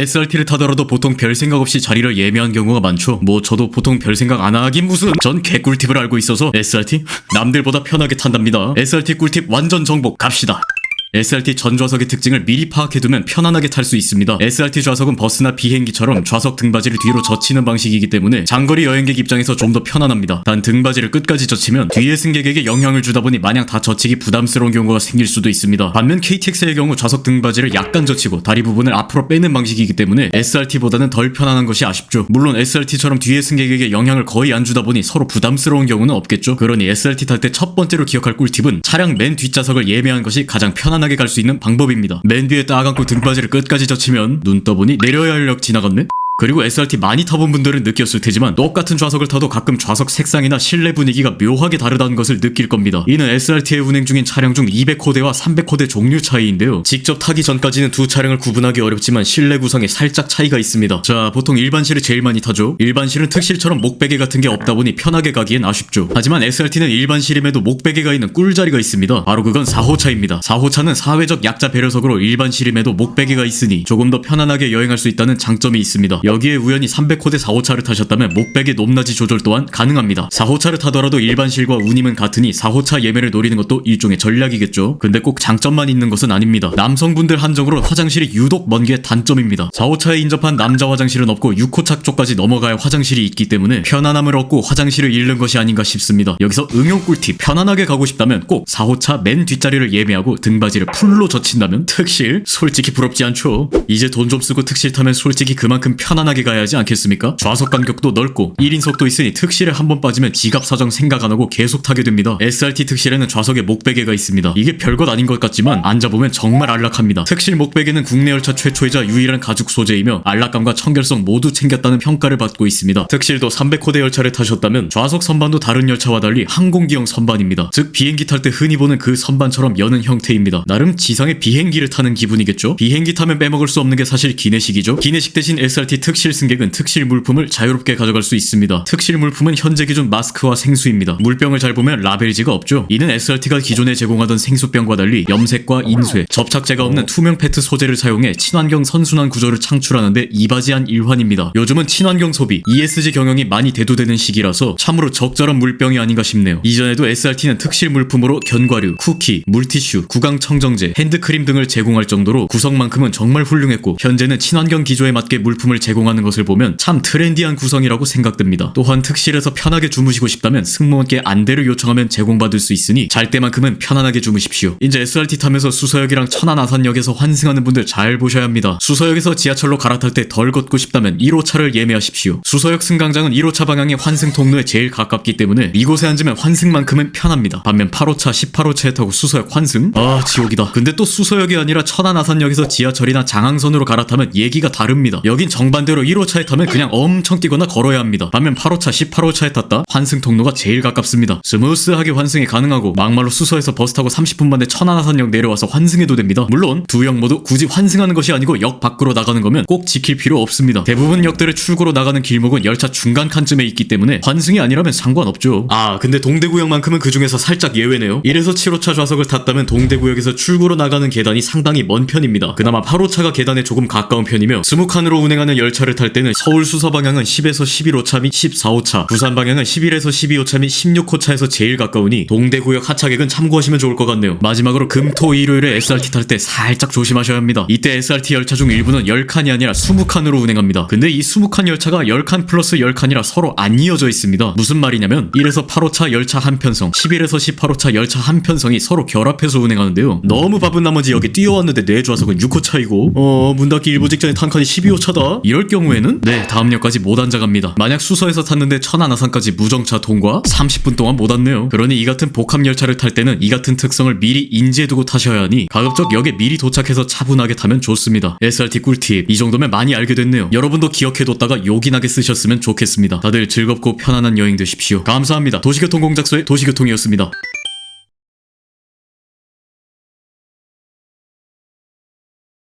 SRT를 타더라도 보통 별 생각 없이 자리를 예매한 경우가 많죠. 뭐 저도 보통 별 생각 안 하긴 무슨. 전 개꿀팁을 알고 있어서 SRT 남들보다 편하게 탄답니다. SRT 꿀팁 완전 정복 갑시다. SRT 전 좌석의 특징을 미리 파악해두면 편안하게 탈 수 있습니다. SRT 좌석은 버스나 비행기처럼 좌석 등받이를 뒤로 젖히는 방식이기 때문에 장거리 여행객 입장에서 좀 더 편안합니다. 단 등받이를 끝까지 젖히면 뒤에 승객에게 영향을 주다 보니 마냥 다 젖히기 부담스러운 경우가 생길 수도 있습니다. 반면 KTX의 경우 좌석 등받이를 약간 젖히고 다리 부분을 앞으로 빼는 방식이기 때문에 SRT보다는 덜 편안한 것이 아쉽죠. 물론 SRT처럼 뒤에 승객에게 영향을 거의 안 주다 보니 서로 부담스러운 경우는 없겠죠. 그러니 SRT 탈 때 첫 번째로 기억할 꿀팁은 차량 맨 뒷좌석을 예매하는 것이 가장 편안하게 갈 수 있는 방법입니다. 맨 뒤에 딱 안고 등받이를 끝까지 젖히면 눈 떠보니 내려야 할 역 지나갔네? 그리고 SRT 많이 타본 분들은 느꼈을 테지만 똑같은 좌석을 타도 가끔 좌석 색상이나 실내 분위기가 묘하게 다르다는 것을 느낄 겁니다. 이는 SRT에 운행 중인 차량 중 200호대와 300호대 종류 차이인데요. 직접 타기 전까지는 두 차량을 구분하기 어렵지만 실내 구성에 살짝 차이가 있습니다. 자, 보통 일반실을 제일 많이 타죠. 일반실은 특실처럼 목베개 같은 게 없다 보니 편하게 가기엔 아쉽죠. 하지만 SRT는 일반실임에도 목베개가 있는 꿀자리가 있습니다. 바로 그건 4호차입니다. 4호차는 사회적 약자 배려석으로 일반실임에도 목베개가 있으니 조금 더 편안하게 여행할 수 있다는 장점이 있습니다. 여기에 우연히 300호대 4호차를 타셨다면 목베개 높낮이 조절 또한 가능합니다. 4호차를 타더라도 일반실과 운임은 같으니 4호차 예매를 노리는 것도 일종의 전략이겠죠. 근데 꼭 장점만 있는 것은 아닙니다. 남성분들 한정으로 화장실이 유독 먼 게 단점입니다. 4호차에 인접한 남자 화장실은 없고 6호차 쪽까지 넘어가야 화장실이 있기 때문에 편안함을 얻고 화장실을 잃는 것이 아닌가 싶습니다. 여기서 응용 꿀팁, 편안하게 가고 싶다면 꼭 4호차 맨 뒷자리를 예매하고 등받이를 풀로 젖힌다면 특실, 솔직히 부럽지 않죠? 이제 돈 좀 쓰고 특실 타면 솔직히 그만큼 편안하게 가야 하지 않겠습니까? 좌석 간격도 넓고 1인석도 있으니 특실에 한번 빠지면 지갑 사정 생각 안 하고 계속 타게 됩니다. SRT 특실에는 좌석에 목베개가 있습니다. 이게 별것 아닌 것 같지만 앉아보면 정말 안락합니다. 특실 목베개는 국내 열차 최초이자 유일한 가죽 소재이며 안락감과 청결성 모두 챙겼다는 평가를 받고 있습니다. 특실도 300호대 열차를 타셨다면 좌석 선반도 다른 열차와 달리 항공기형 선반입니다. 즉 비행기 탈 때 흔히 보는 그 선반처럼 여는 형태입니다. 나름 지상의 비행기를 타는 기분이겠죠? 비행기 타면 빼먹을 수 없는 게 사실 기내식이죠. 기내식 대신 SRT 특실 승객은 특실 물품을 자유롭게 가져갈 수 있습니다. 특실 물품은 현재 기준 마스크와 생수입니다. 물병을 잘 보면 라벨지가 없죠. 이는 SRT가 기존에 제공하던 생수병과 달리 염색과 인쇄, 접착제가 없는 투명 페트 소재를 사용해 친환경 선순환 구조를 창출하는데 이바지한 일환입니다. 요즘은 친환경 소비, ESG 경영이 많이 대두되는 시기라서 참으로 적절한 물병이 아닌가 싶네요. 이전에도 SRT는 특실 물품으로 견과류, 쿠키, 물티슈, 구강 청정제, 핸드크림 등을 제공할 정도로 구성만큼은 정말 훌륭했고 현재는 친환경 기조에 맞게 물품을 제공하는 것을 보면 참 트렌디한 구성이라고 생각됩니다. 또한 특실에서 편하게 주무시고 싶다면 승무원께 안대를 요청하면 제공받을 수 있으니 잘 때만큼은 편안하게 주무십시오. 이제 SRT 타면서 수서역이랑 천안아산역에서 환승하는 분들 잘 보셔야 합니다. 수서역에서 지하철로 갈아탈 때 덜 걷고 싶다면 1호차를 예매하십시오. 수서역 승강장은 1호차 방향이 환승 통로에 제일 가깝기 때문에 이곳에 앉으면 환승만큼은 편합니다. 반면 8호차, 18호차에 타고 수서역 환승? 아 지옥이다. 근데 또 수서역이 아니라 천안아산역에서 지하철이나 장항선으로 갈아타면 얘기가 다릅니다. 여긴 정반대로 1호차에 타면 그냥 엄청 뛰거나 걸어야 합니다. 반면 8호차, 18호차에 탔다 환승 통로가 제일 가깝습니다. 스무스하게 환승이 가능하고 막말로 수서에서 버스 타고 30분 만에 천안아산역 내려와서 환승해도 됩니다. 물론 두 역 모두 굳이 환승하는 것이 아니고 역 밖으로 나가는 거면 꼭 지킬 필요 없습니다. 대부분 역들의 출구로 나가는 길목은 열차 중간 칸쯤에 있기 때문에 환승이 아니라면 상관없죠. 아 근데 동대구역만큼은 그 중에서 살짝 예외네요. 1에서 7호차 좌석을 탔다면 동대구역에서 출구로 나가는 계단이 상당히 먼 편입니다. 그나마 8호차가 계단에 조금 가까운 편이며 20칸으로 운행하는 열차를 탈 때는 서울 수서 방향은 10에서 11호차 및 14호차, 부산 방향은 11에서 12호차 및 16호차에서 제일 가까우니 동대구역 하차객은 참고하시면 좋을 것 같네요. 마지막으로 금, 토, 일요일에 SRT 탈 때 살짝 조심하셔야 합니다. 이때 SRT 열차 중 일부는 10칸이 아니라 20칸으로 운행합니다. 근데 이 20칸 열차가 10칸 플러스 10칸이라 서로 안 이어져 있습니다. 무슨 말이냐면 1에서 8호차 열차 한편성, 11에서 18호차 열차 한편성이 서로 결합해서 운행하는데요. 너무 바쁜 나머지 여기 뛰어왔는데 내 좌석은 6호차이고 문 닫기 일부 직전에 탄 칸이 12호차다? 이럴 경우에는 네 다음 역까지 못 앉아갑니다. 만약 수서에서 탔는데 천안아산까지 무정차 통과 30분 동안 못 앉네요. 그러니 이 같은 복합 열차를 탈 때는 이 같은 특성을 미리 인지해두고 타셔야 하니 가급적 역에 미리 도착해서 차분하게 타면 좋습니다. SRT 꿀팁 이 정도면 많이 알게 됐네요. 여러분도 기억해뒀다가 요긴하게 쓰셨으면 좋겠습니다. 다들 즐겁고 편안한 여행 되십시오. 감사합니다. 도시교통공작소의 도시교통이었습니다.